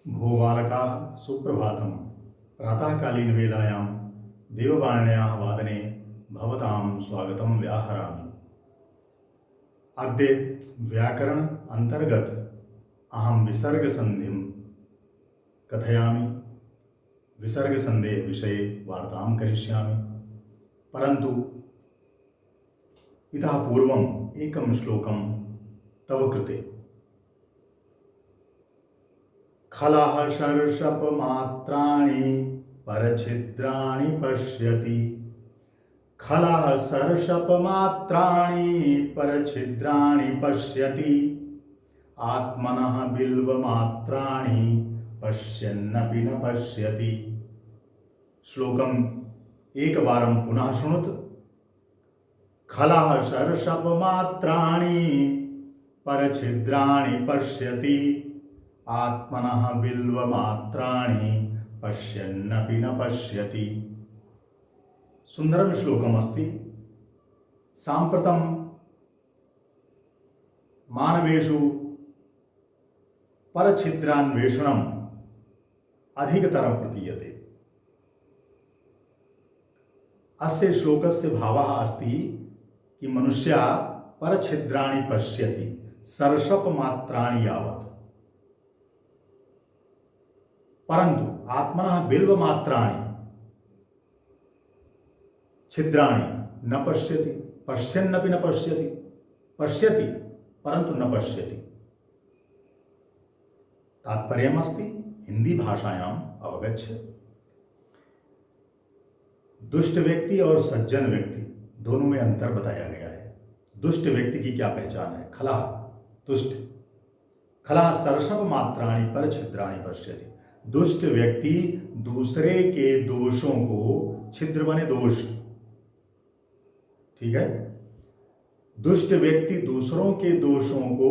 भो बालकाः सुप्रभातं प्रातःकालीन वेलायां देववाण्याः वादने भवतां स्वागतं व्याहरामि। अद्य व्याकरण अंतर्गत अहं विसर्गसन्धिं कथयामि। विसर्गसन्धेः विषये वार्तां करिष्यामि। परन्तु इतः पूर्वम् एकं श्लोकं तव कृते। खलः सर्षपमात्राणि परछिद्राणि पश्यति। खलः सर्षपमात्राणि परछिद्राणि पश्यति। आत्मनः बिल्वमात्राणि पश्यन्नपि न पश्यति। श्लोकम् एकवारं पुनः शृणुत। खलः सर्षपमात्राणि परछिद्राणि पश्यति। आत्मनः बिल्वमात्राणि पश्यन्नपि न पश्यति। सुंदरं श्लोकमस्ति। साम्प्रतं मानवेषु परछिद्रान्वेषणम् अधिकतरं प्रतीयते। अस्य श्लोकस्य भावः अस्ति कि मनुष्यः परछिद्राणि पश्यति सर्षपमात्राणि यावत्, परंतु आत्मनः बिल्वमात्राणि छिद्राणि न पश्यति। पश्यन्नपि न पश्यति। पश्यति परंतु न पश्यति। तात्पर्यमस्ति हिंदी भाषायाम् अवगच्छ। दुष्ट व्यक्ति और सज्जन व्यक्ति दोनों में अंतर बताया गया है। दुष्ट व्यक्ति की क्या पहचान है? खला दुष्ट। खला सर्षपमात्राणि परछिद्राणि पश्यति। दुष्ट व्यक्ति दूसरे के दोषों को, छिद्र बने दोष, ठीक है, दुष्ट व्यक्ति दूसरों के दोषों को,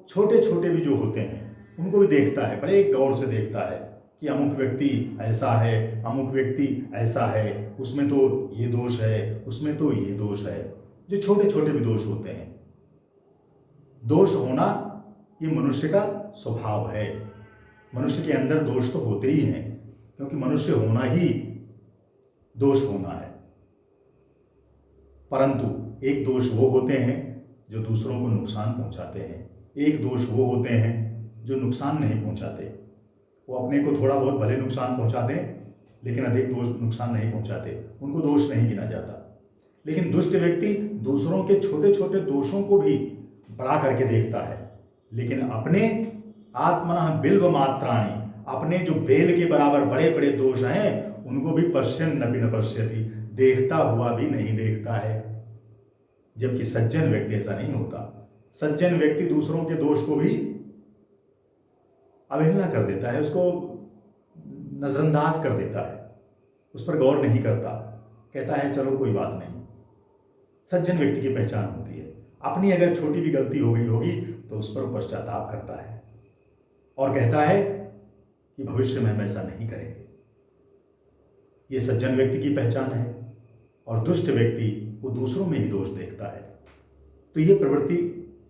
छोटे छोटे भी जो होते हैं उनको भी देखता है, बड़े गौर से देखता है कि अमुक व्यक्ति ऐसा है, अमुक व्यक्ति ऐसा है, उसमें तो ये दोष है, उसमें तो ये दोष है। जो छोटे छोटे भी दोष होते हैं, दोष होना ये मनुष्य का स्वभाव है। मनुष्य के अंदर दोष तो होते ही हैं, क्योंकि मनुष्य होना ही दोष होना है। परंतु एक दोष वो होते हैं जो दूसरों को नुकसान पहुंचाते हैं। एक दोष वो होते हैं जो नुकसान नहीं पहुंचाते। वो अपने को थोड़ा बहुत भले नुकसान पहुंचा दें, लेकिन अधिक दोष नुकसान नहीं पहुंचाते। उनको दोष नहीं गिना जाता। लेकिन दुष्ट व्यक्ति दूसरों के छोटे छोटे दोषों को भी बड़ा करके देखता है, लेकिन अपने आत्मनः बिल्वमात्राणि, अपने जो बेल के बराबर बड़े बड़े दोष हैं उनको भी पश्यन्नपि न पश्यति, देखता हुआ भी नहीं देखता है। जबकि सज्जन व्यक्ति ऐसा नहीं होता। सज्जन व्यक्ति दूसरों के दोष को भी अवहेलना कर देता है, उसको नजरअंदाज कर देता है, उस पर गौर नहीं करता, कहता है चलो कोई बात नहीं। सज्जन व्यक्ति की पहचान होती है, अपनी अगर छोटी भी गलती हो गई होगी तो उस पर पश्चाताप करता है और कहता है कि भविष्य में हम ऐसा नहीं करेंगे। ये सज्जन व्यक्ति की पहचान है। और दुष्ट व्यक्ति वो दूसरों में ही दोष देखता है। तो ये प्रवृत्ति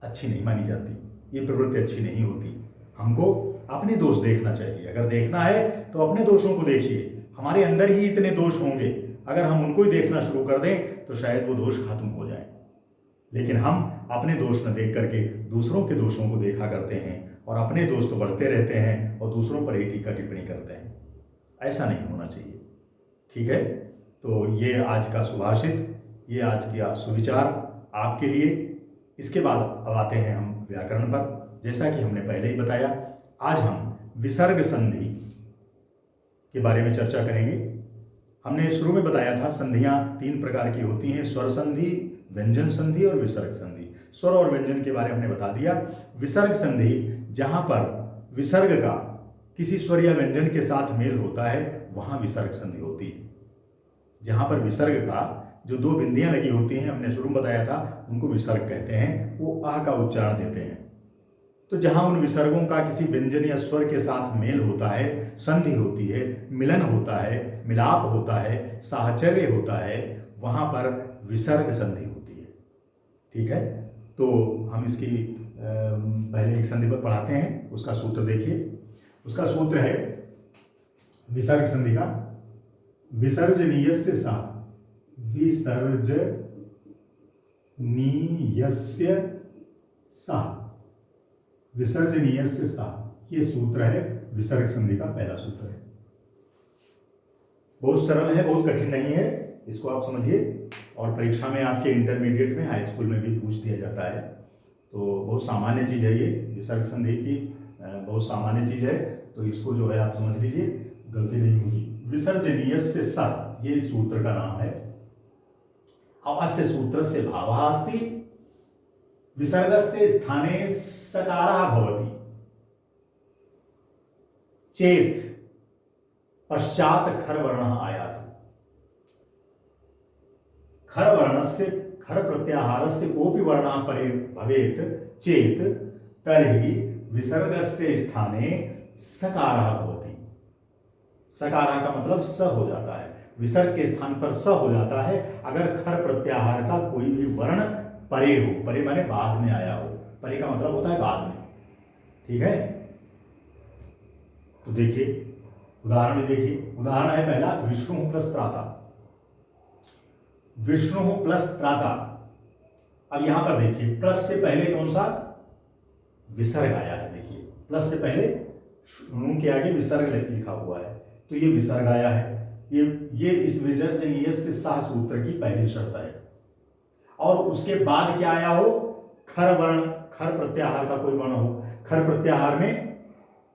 अच्छी नहीं मानी जाती, ये प्रवृत्ति अच्छी नहीं होती। हमको अपने दोष देखना चाहिए। अगर देखना है तो अपने दोषों को देखिए। हमारे अंदर ही इतने दोष होंगे, अगर हम उनको ही देखना शुरू कर दें तो शायद वो दोष खत्म हो जाए। लेकिन हम अपने दोष न देख करके दूसरों के दोषों को देखा करते हैं और अपने दोष तो बढ़ते रहते हैं और दूसरों पर ही टीका टिप्पणी करते हैं। ऐसा नहीं होना चाहिए, ठीक है। तो ये आज का सुभाषित, ये आज का सुविचार आपके लिए। इसके बाद अब आते हैं हम व्याकरण पर। जैसा कि हमने पहले ही बताया, आज हम विसर्ग संधि के बारे में चर्चा करेंगे। हमने शुरू में बताया था संधियां तीन प्रकार की होती हैं, स्वर संधि, व्यंजन संधि और विसर्ग संधि। स्वर और व्यंजन के बारे में हमने बता दिया। विसर्ग संधि, जहां पर विसर्ग का किसी स्वर या व्यंजन के साथ मेल होता है वहां विसर्ग संधि होती है। जहां पर विसर्ग का जो दो बिंदियां लगी होती हैं, हमने शुरू में बताया था, उनको विसर्ग कहते हैं। वो आह का उच्चारण देते हैं। तो जहां उन विसर्गों का किसी व्यंजन या स्वर के साथ मेल होता है, संधि होती है, मिलन होता है, मिलाप होता है, साहचर्य होता है, वहां पर विसर्ग संधि होती है, ठीक है। तो हम इसकी पहले एक संधि पर पढ़ाते हैं, उसका सूत्र देखिए। उसका सूत्र है विसर्ग संधि का, विसर्जनीयस्य सा, विसर्जनीयस्य सा, विसर्जनीयस्य सा, ये सूत्र है विसर्ग संधि का पहला सूत्र है। बहुत सरल है, बहुत कठिन नहीं है, इसको आप समझिए। और परीक्षा में आपके इंटरमीडिएट में, हाई स्कूल में भी पूछ दिया जाता है, तो बहुत सामान्य चीज़ है ये, विसर्ग संधि की बहुत सामान्य चीज़ है, तो इसको जो है आप समझ लीजिए, गलती नहीं होगी। विसर्जनीयस्य सा, ये सूत्र का नाम है। अब अस्य सूत्रस्य भावः अस्ति विसर्गस्य स्थाने सकारः भवति चेत पश्चात खर वर्ण आयाति। खर वर्णस्य, खर प्रत्याहारस्य कोऽपि वर्णः परे भवेत् चेत तर्हि विसर्गस्य स्थाने सकारः भवति। सकारः का मतलब स हो जाता है, विसर्ग के स्थान पर स हो जाता है अगर खर प्रत्याहार का कोई भी वर्ण परे हो। परे माने बाद में आया हो, परे का मतलब होता है बाद में, ठीक है। तो देखिए उदाहरण में, देखिए उदाहरण है पहला, विष्णु प्लस त्राता, विष्णु प्लस त्राता। अब यहां पर देखिए प्लस से पहले कौन सा विसर्ग आया है, देखिए प्लस से पहले णु के आगे विसर्ग लिखा हुआ है, तो ये विसर्ग आया है। ये इस विसर्जनीयस्य सा सूत्र की पहली शर्त है। और उसके बाद क्या आया हो, खर वर्ण, खर प्रत्याहार का कोई वर्ण हो। खर प्रत्याहार में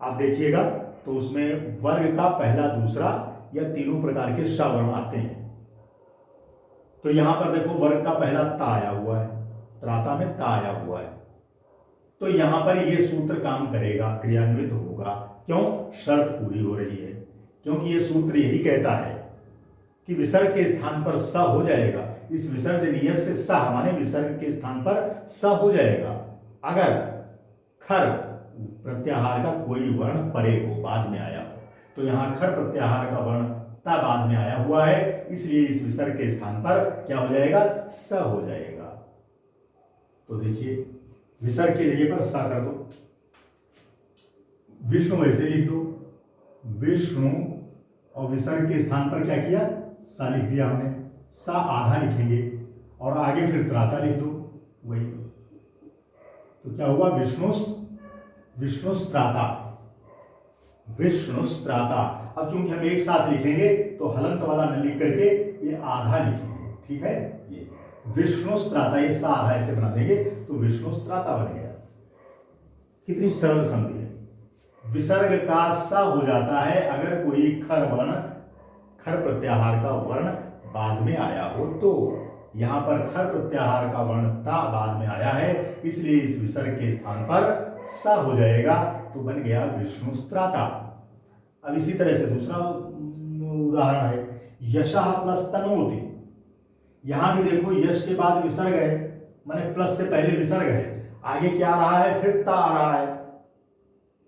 आप देखिएगा तो उसमें वर्ग का पहला, दूसरा या तीनों प्रकार के श वर्ण आते हैं। तो यहां पर देखो वर्ग का पहला ता आया हुआ है, त्राता में ता आया हुआ है, तो यहां पर यह सूत्र काम करेगा, क्रियान्वित होगा। क्यों? शर्त पूरी हो रही है, क्योंकि यह सूत्र यही कहता है कि विसर्ग के स्थान पर स हो जाएगा। इस विसर्जनीय से स माने विसर्ग के स्थान पर स हो जाएगा अगर खर प्रत्याहार का कोई वर्ण परे हो, बाद में आया हो। तो यहां खर प्रत्याहार का वर्ण ता बाद में आया हुआ है, इसलिए इस विसर्ग के स्थान पर क्या हो जाएगा, स हो जाएगा। तो देखिए विसर्ग की जगह पर स कर दो, विष्णु ऐसे लिख दो, विष्णु, और विसर्ग के स्थान पर क्या किया, सा लिख दिया हमने। सा आधा लिखेंगे और आगे फिर त्राता लिख दो, वही। तो क्या हुआ, विष्णुस्त्राता, विष्णुस्त्राता। अब चूंकि हम एक साथ लिखेंगे तो हलंत वाला न लिख करके ये आधा लिखेंगे, ठीक है। ये विष्णुस्त्राता, ये सा आधा ऐसे बना देंगे तो विष्णुस्त्राता बन गया। कितनी सरल संधि है। विसर्ग का सा हो जाता है अगर कोई खर वर्ण, खर प्रत्याहार का वर्ण बाद में आया हो। तो यहां पर खर प्रत्याहार का वर्ण ता बाद में आया है, इसलिए इस विसर्ग के स्थान पर सा हो जाएगा, तो बन गया विष्णुस्त्राता। अब इसी तरह से दूसरा उदाहरण है, यशः प्लस तनोति। यहां भी देखो यश के बाद विसर्ग है, माने प्लस से पहले विसर्ग है, आगे क्या आ रहा है, फिर ता आ रहा है।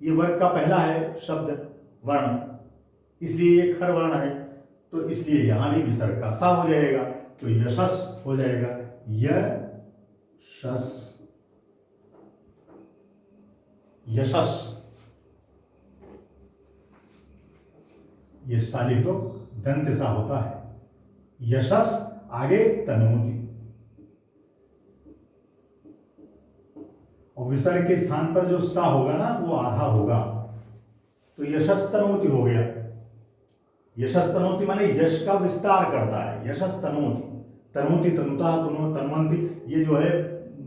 ये वर्ग का पहला है शब्द, वर्ण, इसलिए ये खर वर्ण है, तो इसलिए यहां भी विसर्ग का सा हो जाएगा, तो यशस हो जाएगा, यशस, यशस, ये सा लिख दो, दंत सा होता है, यशस, आगे तनोति, और विसर्ग के स्थान पर जो सा होगा ना वो आधा होगा, तो यशस्तनोति हो गया। यशस्तनोति माने यश का विस्तार करता है, यशस्तनोति, तनोति, तनुता, तन्वन्ति, ये जो है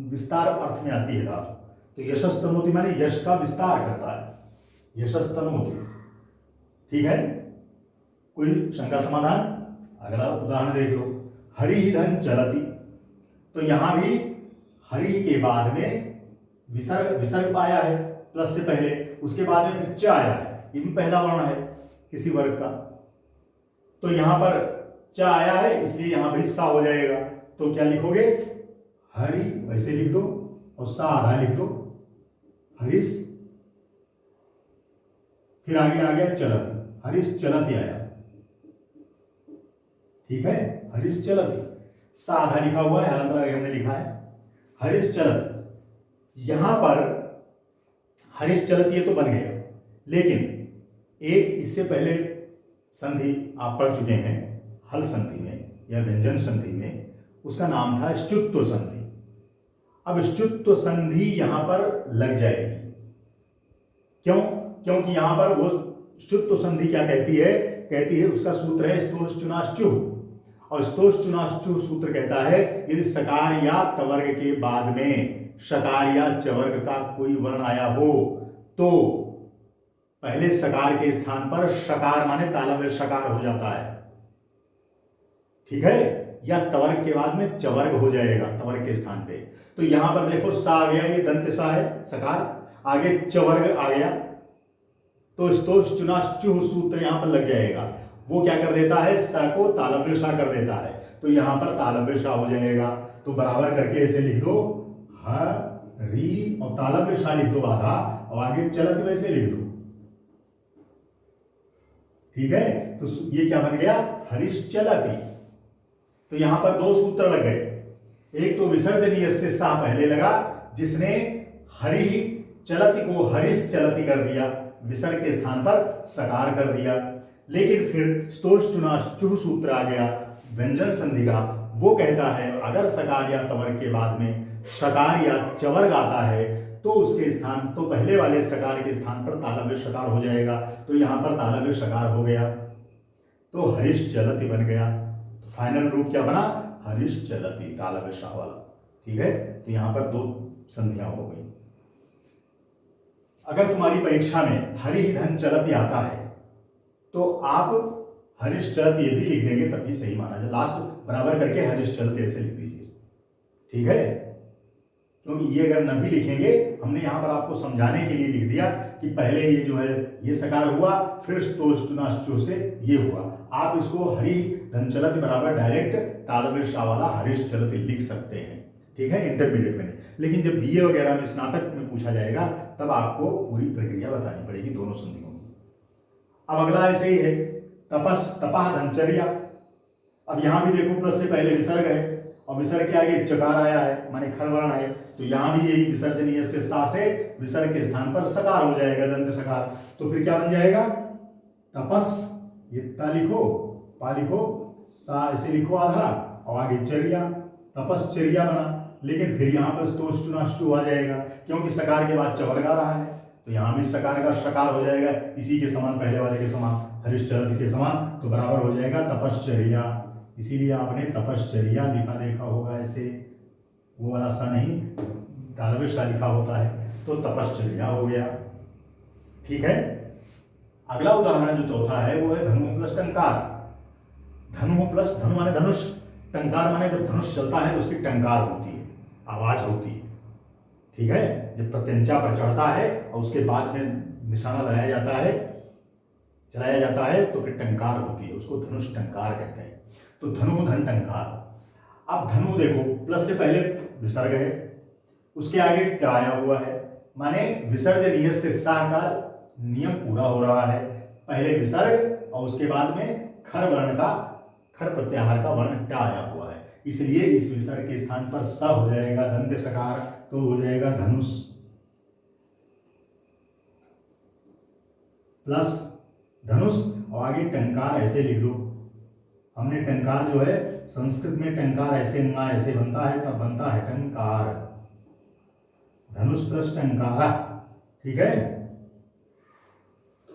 विस्तार अर्थ में आती है धातु। तो यशस्तनोति माने यश का विस्तार करता है, यशस्तनोति, ठीक है। कोई शंका समाधान? अगला उदाहरण देख लो, हरि धन चलति। तो यहां भी हरि के बाद में विसर्ग पाया है प्लस से पहले, उसके बाद में फिर च आया है, ये भी पहला वर्ण है किसी वर्ग का। तो यहां पर च आया है, इसलिए यहां भी सा हो जाएगा। तो क्या लिखोगे, हरि वैसे लिख दो और सा आधा लिख दो, हरिस, फिर आगे आ गया चलति, हरिस चलति आया, ठीक है, हरिस चलति, सा आधा लिखा हुआ है, हलंत आगे हमने लिखा है, हरिस चलति। यहां पर हरिस चलति ये तो बन गया, लेकिन एक इससे पहले संधि आप पढ़ चुके हैं हल संधि में या व्यंजन संधि में, उसका नाम था ष्टुत्व संधि। अब ष्टुत्व संधि यहां पर लग जाएगी। क्यों? क्योंकि यहां पर वो ष्टुत्व संधि क्या कहती है उसका सूत्र है स्तोश्चुनाश्चु, और स्तोश्चुनाश्चु सूत्र कहता है यदि सकार या तवर्ग के बाद में शकार या चवर्ग का कोई वर्ण आया हो तो पहले सकार के स्थान पर शकार माने तालव्य शकार हो जाता है, ठीक है, या तवर्ग के बाद में चवर्ग हो जाएगा तवर्ग के स्थान पे। तो यहां पर देखो सा आ गया, ये दंत सा है सकार, आगे चवर्ग आ गया, तो स्तोश्चुनाश्चु सूत्र यहां पर लग जाएगा। वो क्या कर देता है, स को तालव्य सा कर देता है, तो यहां पर तालव्य सा हो जाएगा। तो बराबर करके ऐसे लिख दो ह री और तालव्य सा लिख दो आधा, और आगे चलत वैसे लिख दो, ठीक है। तो ये क्या बन गया, हरिश्चलति। तो यहां पर दो सूत्र लग गए, एक तो विसर्जनीय से सा पहले लगा जिसने हरि चलति को हरिश चलति कर दिया, विसर्ग के स्थान पर सकार कर दिया। लेकिन फिर स्तोश्चुनाश्चु सूत्र आ गया व्यंजन संधि का, वो कहता है अगर सकार या तवर्ग के बाद में शकार या चवर्ग आता है तो उसके स्थान, तो पहले वाले सकार के स्थान पर तालव्य शकार हो जाएगा। तो यहां पर तालव्य शकार हो गया तो हरिश चलति बन गया। तो फाइनल रूप क्या बना, हरिश चलति तालव्य शाह वाला, ठीक है। तो यहां पर दो संधियां हो गई। अगर तुम्हारी परीक्षा में हरि धन चलति आता है तो आप हरिश चलति ये भी लिख देंगे तब भी सही माना जाए, लास्ट बराबर करके हरिश चलति ऐसे लिख दीजिए, ठीक है। क्योंकि ये अगर न भी लिखेंगे, हमने यहां पर आपको समझाने के लिए लिख दिया कि पहले ये जो है ये सकार हुआ, फिर स्तोश्चुनाश्चु से ये हुआ। आप इसको हरि धन चलति बराबर डायरेक्ट तालव्य शाह वाला हरिश चलति लिख सकते हैं, ठीक है, इंटरमीडिएट में। लेकिन जब बीए वगैरह में स्नातक में पूछा जाएगा तब आपको पूरी प्रक्रिया बतानी पड़ेगी दोनों संधियों की। अब अगला ऐसे ही है तपस तपह धनचर्या। अब यहां भी देखो प्लस से पहले विसर्ग है और विसर्ग के आगे चकार आया है माने खर वर्ण है, तो यहां भी यही विसर्जनीय से सा से विसर्ग के स्थान पर सकार हो जाएगा, दंत सकार। तो फिर क्या बन जाएगा, तपस, ये ता लिखो, पा लिखो, सा ऐसे लिखो आधा, और आगे चर्या, तपश्चर्या बना। लेकिन फिर यहां पर स्तोश्चुनाश्चु आ जाएगा क्योंकि सकार के बाद चवर्ग आ रहा है, तो यहां भी सकार का शकार हो जाएगा, इसी के समान, पहले वाले के समान, हरिश्चलति के समान, तो बराबर हो जाएगा तपश्चर्या। इसीलिए आपने तपश्चर्या लिखा देखा होगा ऐसे, वो वाला सा नहीं, तालव्य सा लिखा होता है, तो तपश्चर्या हो गया, ठीक है। अगला उदाहरण जो चौथा है वो है धनु प्लस टंकार। धनु प्लस, धनु माने धनुष, टंकार माने जब धनुष चलता है तो उसकी टंकार होती है, आवाज होती है, ठीक है। जब प्रत्यंचा पर चढ़ता है और उसके बाद में निशाना लगाया जाता है, चलाया जाता है, तो फिर टंकार होती है, उसको धनुष टंकार कहते हैं। तो धनु धन टंकार। अब धनु देखो प्लस से पहले विसर्ग है, उसके आगे ट आया हुआ है, माने विसर्जनीय से सा का नियम पूरा हो रहा है। पहले विसर्ग और उसके बाद में खर वर्ण का, खर प्रत्याहार का वर्ण ट आया हुआ है, इसलिए इस विसर्ग के स्थान पर स हो जाएगा, दंत सकार, तो हो जाएगा धनुष प्लस धनुष, और आगे टंकार ऐसे लिख दो। हमने टंकार जो है संस्कृत में टंकार ऐसे ना ऐसे बनता है, तब बनता है टंकार, धनुष प्लस टंकारा, ठीक है।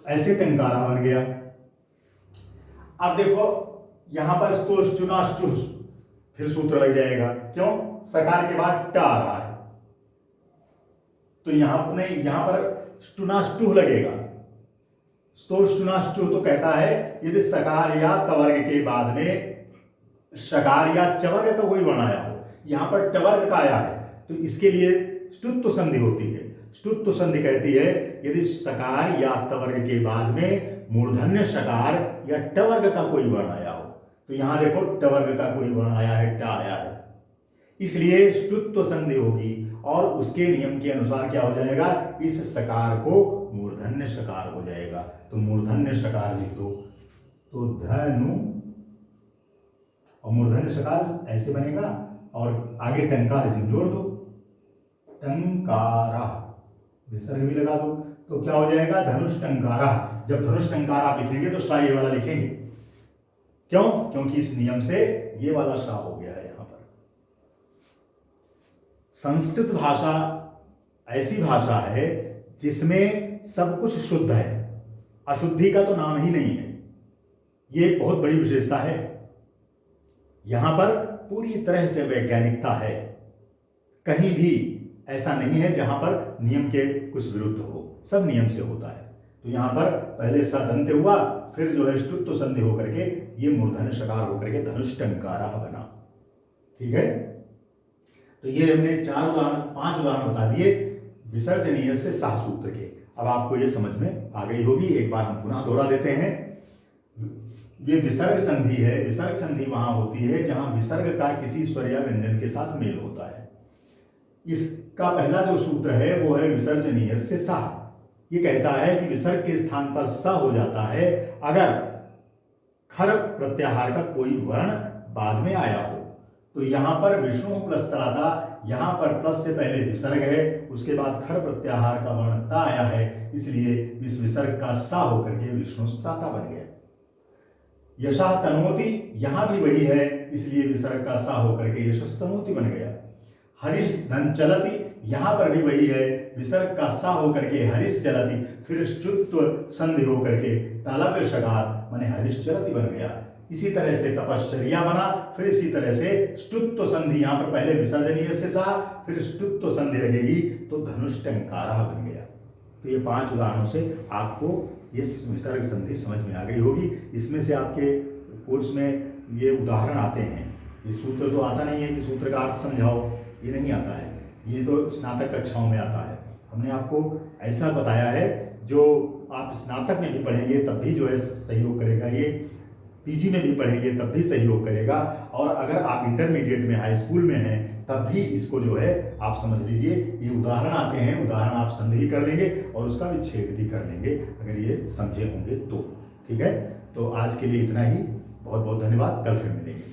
ऐसे टंकारा बन गया। अब देखो यहां पर स्तोश्चुनाश्चु फिर सूत्र लग जाएगा, क्यों, सकार के बाद ट आ रहा है, तो यहां नहीं, यहां पर स्टुनाश्चु लगेगा। स्तोश्चुनाश्चु तो कहता है यदि सकार या तवर्ग के बाद में शकार या चवर्ग का कोई वर्ण आया हो, यहां पर टवर्ग का आया है, तो इसके लिए स्तुत्व संधि होती है। स्तुत्व संधि कहती है यदि सकार या तवर्ग के बाद में मूर्धन्य शकार या टवर्ग का कोई वर्ण आया हो, तो यहां देखो टवर्ग का कोई वर्ण आया है, ट आया है, इसलिए स्तुत्व संधि होगी और उसके नियम के अनुसार क्या हो जाएगा, इस सकार को मूर्धन्य शकार हो जाएगा। तो मूर्धन्य शकार लिख दो, तो धनु और मूर्धन्य शकार ऐसे बनेगा, और आगे टंकार इसे जोड़ दो, टंकारा, विसर्ग भी लगा दो, तो क्या हो जाएगा, धनुष्टंकारा। जब धनुष्टंकार आप लिखेंगे तो सा ये वाला लिखेंगे। क्यों? क्योंकि इस नियम से ये वाला सा हो गया है यहां पर। संस्कृत भाषा ऐसी भाषा है जिसमें सब कुछ शुद्ध है, अशुद्धि का तो नाम ही नहीं है। ये एक बहुत बड़ी विशेषता है। यहां पर पूरी तरह से वैज्ञानिकता है, कहीं भी ऐसा नहीं है जहां पर नियम के कुछ विरुद्ध हो, सब नियम से होता है। तो यहां पर पहले सदंत हुआ, फिर जो है ष्टुत्व संधि होकर के ये मूर्धन्य षकार होकर के धनुष्टंकारा बना। ठीक है, तो ये हमने 5 उदाहरण बता दिए विसर्जनीय से सह सूत्र के। अब आपको ये समझ में आ गई होगी, एक बार हम पुनः दोहरा देते हैं। ये विसर्ग संधि है। विसर्ग संधि वहां होती है जहां विसर्ग का किसी स्वर या व्यंजन के साथ मेल होता है। इसका पहला जो सूत्र है वो है विसर्जनीय से सा। ये कहता है कि विसर्ग के स्थान पर स हो जाता है अगर खर प्रत्याहार का कोई वर्ण बाद में आया हो। तो यहां पर विष्णु प्लस त्राता, यहां पर प्लस से पहले विसर्ग है, उसके बाद खर प्रत्याहार का वर्ण ता आया है, इसलिए इस विसर्ग का सा होकर के विष्णु त्राता बन गया। यशः तनोति, यहां भी वही है, इसलिए विसर्ग का सा होकर के यशस्तनोति बन गया। हरीश धन चलति, यहां पर भी वही है, विसर्ग का सा होकर के हरीश चलति, फिर ष्टुत्व संधि होकर के तालव्य षकार माने हरीश चलति बन गया। इसी तरह से तपश्चर्या बना, फिर इसी तरह से ष्टुत्व संधि, यहां पर पहले विसर्जनीय से सा, फिर ष्टुत्व संधि लगेगी तो धनुष्टंकारा बन गया। तो ये 5 उदाहरणों से आपको ये विसर्ग संधि समझ में आ गई होगी। इसमें से आपके कोर्स में ये उदाहरण आते हैं। ये सूत्र तो आता नहीं है कि सूत्र का अर्थ समझाओ, ये नहीं आता है, ये तो स्नातक कक्षाओं में आता है। हमने आपको ऐसा बताया है जो आप स्नातक में भी पढ़ेंगे तब भी जो है सहयोग करेगा, ये पीजी में भी पढ़ेंगे तब भी सहयोग करेगा, और अगर आप इंटरमीडिएट में हाई स्कूल में हैं तब भी इसको जो है आप समझ लीजिए। ये उदाहरण आते हैं, उदाहरण आप संधि भी कर लेंगे और उसका विच्छेद भी कर लेंगे अगर ये समझे होंगे तो। ठीक है, तो आज के लिए इतना ही। बहुत बहुत धन्यवाद, कल फिर मिलेंगे।